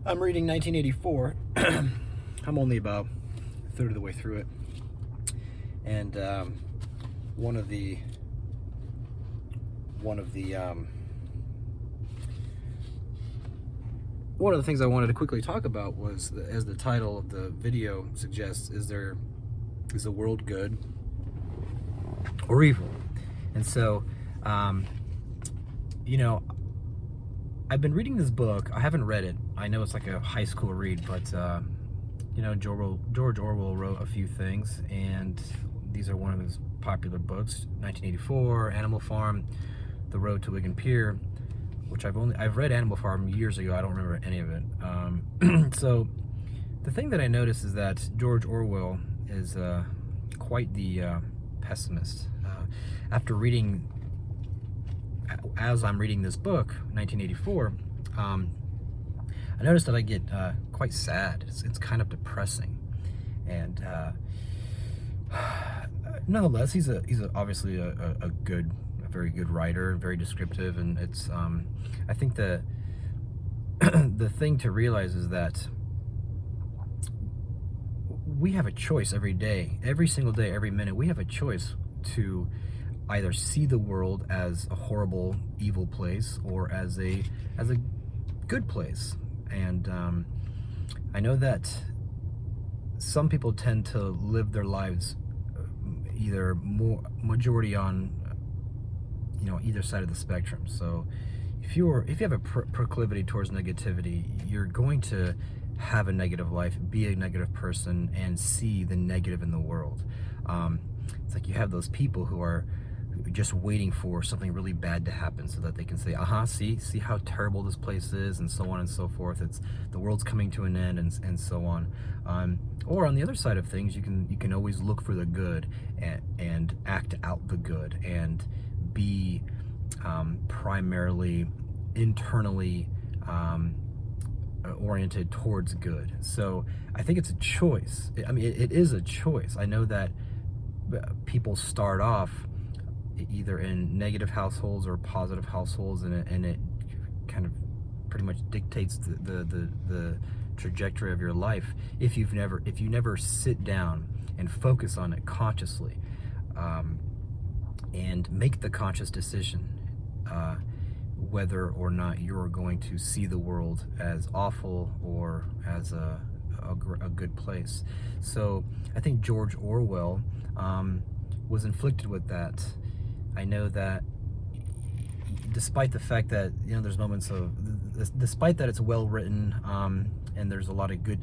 I'm reading 1984. I'm only about a third of the way through it. And one of the things I wanted to quickly talk about was, as the title of the video suggests, is the world good or evil? And so, I've been reading this book. I haven't read it. I know it's like a high school read, but George Orwell wrote a few things, and these are one of his popular books: 1984, Animal Farm, The Road to Wigan Pier, which I've read Animal Farm years ago. I don't remember any of it. So the thing that I noticed is that George Orwell is quite the pessimist. After reading, as I'm reading this book, 1984, I noticed that I get quite sad. It's kind of depressing, and nonetheless, he's obviously a very good writer, very descriptive, and it's I think the thing to realize is that we have a choice every day, every single day, every minute. We have a choice to either see the world as a horrible, evil place, or as a good place. And I know that some people tend to live their lives either majority on either side of the spectrum. So if you have a proclivity towards negativity, you're going to have a negative life, be a negative person, and see the negative in the world. It's like you have those people who are just waiting for something really bad to happen so that they can say, see how terrible this place is, and so on and so forth. It's the world's coming to an end, and so on. Or on the other side of things, you can always look for the good and act out the good, and be primarily internally oriented towards good. So I think it's a choice. I mean, it is a choice. I know that people start off either in negative households or positive households, and it kind of pretty much dictates the trajectory of your life if you never sit down and focus on it consciously, and make the conscious decision whether or not you're going to see the world as awful or as a good place. So I think George Orwell was inflicted with that. I know that despite the fact that there's moments of, despite that it's well written, and there's a lot of good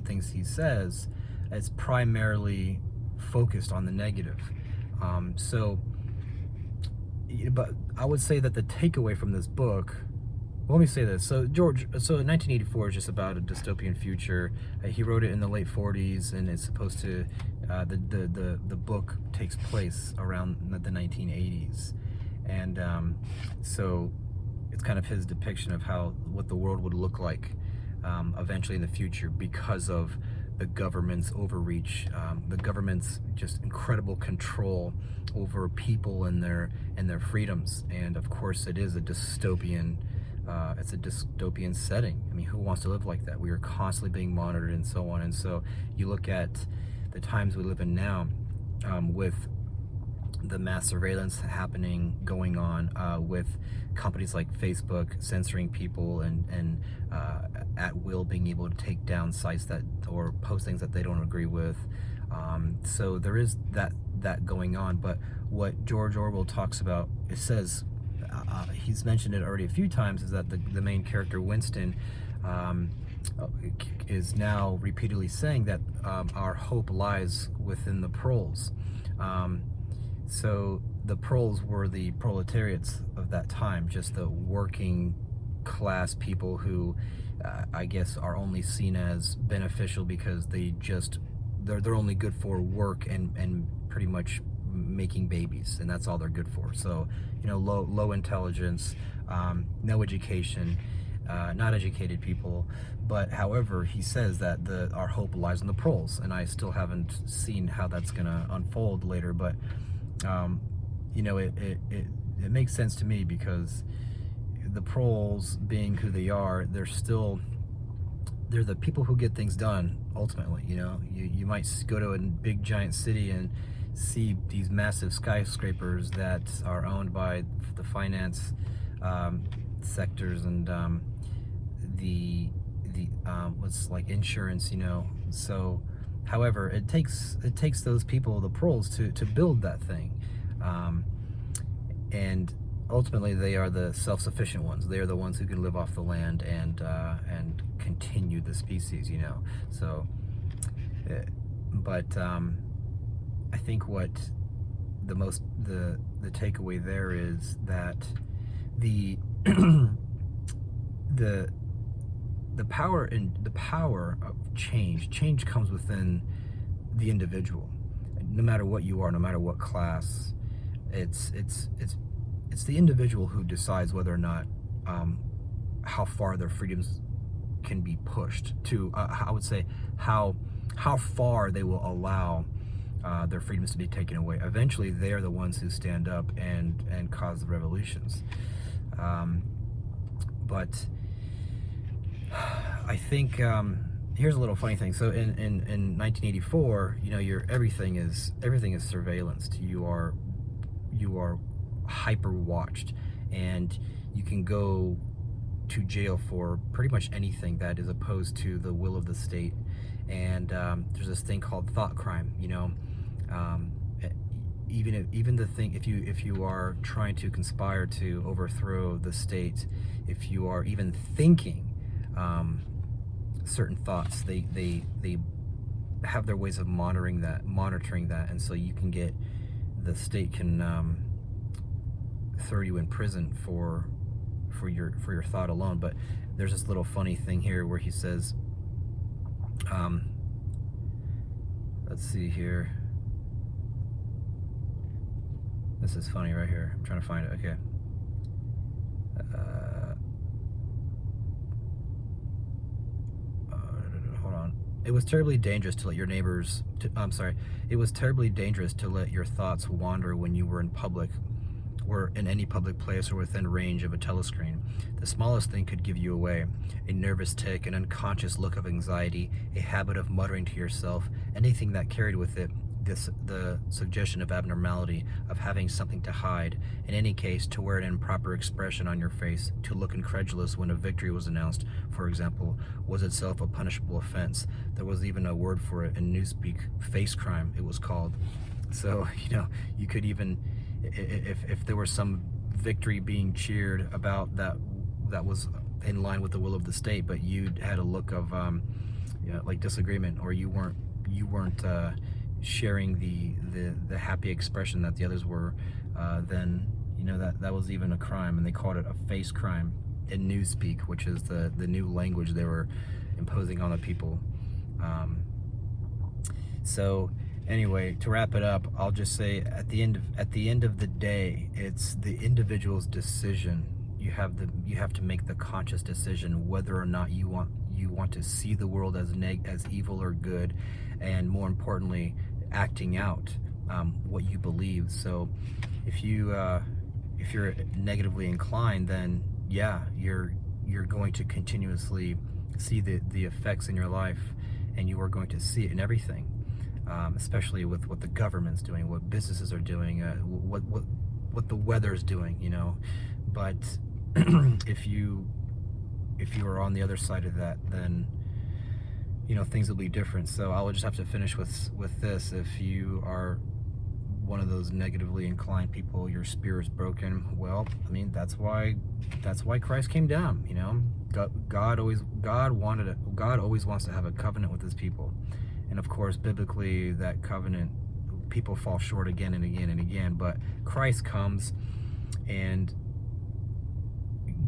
things he says, it's primarily focused on the negative. But I would say that the takeaway from this book, well, let me say this. So 1984 is just about a dystopian future. He wrote it in the late 40s, and it's supposed to, the book takes place around the 1980s. And so it's kind of his depiction of what the world would look like eventually in the future, because of the government's overreach, the government's just incredible control over people and their freedoms. And of course, it is a dystopian. It's a dystopian setting. I mean, who wants to live like that? We are constantly being monitored and so on. And so you look at the times we live in now, with the mass surveillance going on, with companies like Facebook censoring people and at will being able to take down sites or post things that they don't agree with. So there is that going on. But what George Orwell talks about, it says, he's mentioned it already a few times, is that the main character, Winston, is now repeatedly saying that our hope lies within the proles. So the proles were the proletariats of that time, just the working class people who I guess are only seen as beneficial because they're only good for work and pretty much making babies, and that's all they're good for. So low intelligence, no education, not educated people. But however, he says that our hope lies in the proles, and I still haven't seen how that's gonna unfold later, but it makes sense to me, because the proles, being who they are, they're the people who get things done ultimately. You might go to a big giant city and see these massive skyscrapers that are owned by the finance sectors and the what's like insurance. So however, it takes those people, the proles, to build that thing, and ultimately they are the self-sufficient ones. They are the ones who can live off the land and continue the species. So but I think what the takeaway there is that the the power of change comes within the individual. No matter what you are, no matter what class, it's the individual who decides whether or not how far their freedoms can be pushed to. I would say how far they will allow their freedoms to be taken away. Eventually, they are the ones who stand up and cause the revolutions. But I think here's a little funny thing. So in 1984, everything is surveillanced. You are hyper watched, and you can go to jail for pretty much anything that is opposed to the will of the state. And there's this thing called thought crime. Even the thing, if you are trying to conspire to overthrow the state, if you are even thinking certain thoughts, they have their ways of monitoring that, and so the state can throw you in prison for your thought alone. But there's this little funny thing here where he says, let's see here. This is funny right here. I'm trying to find it. Okay. Hold on. It was terribly dangerous to let your neighbors. It was terribly dangerous to let your thoughts wander when you were in public, or in any public place, or within range of a telescreen. The smallest thing could give you away. A nervous tic, an unconscious look of anxiety, a habit of muttering to yourself, anything that carried with it the suggestion of abnormality, of having something to hide. In any case, to wear an improper expression on your face, to look incredulous when a victory was announced, for example, was itself a punishable offense. There was even a word for it in newspeak, face crime, it was called. So, you could even, if there was some victory being cheered about that was in line with the will of the state, but you had a look of like disagreement, or you weren't sharing the happy expression that the others were, then that was even a crime, and they called it a face crime in newspeak, which is the new language they were imposing on the people. So anyway, to wrap it up, I'll just say at the end of the day, it's the individual's decision. You have to make the conscious decision whether or not you want to see the world as evil or good, and more importantly, acting out what you believe. So if you're negatively inclined, then yeah, you're going to continuously see the effects in your life, and you are going to see it in everything, especially with what the government's doing, what businesses are doing, what the weather's doing, but if you are on the other side of that, then things will be different. So I will just have to finish with this. If you are one of those negatively inclined people, your spirit's broken, well, that's why Christ came down. God always wants to have a covenant with his people, and of course biblically that covenant, people fall short again and again and again, but Christ comes and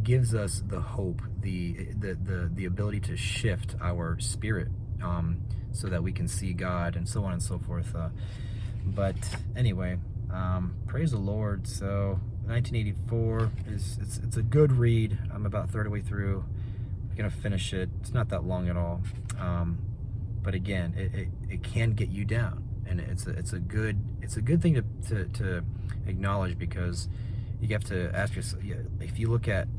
gives us the hope, the ability to shift our spirit, so that we can see God, and so on and so forth. But anyway, praise the Lord. So 1984 it's a good read. I'm about third way through. I'm gonna finish it. It's not that long at all. But again, it can get you down, and it's a good thing to acknowledge, because you have to ask yourself, if you look at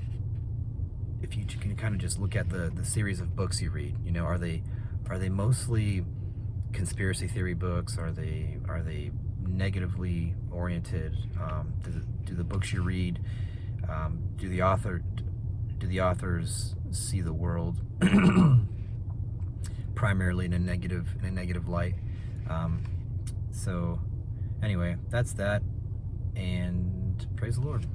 if you can kind of just look at the series of books you read, you know, are they mostly conspiracy theory books? Are they negatively oriented? Do the books you read, do the authors see the world primarily in a negative light? So anyway, that's that, and praise the Lord.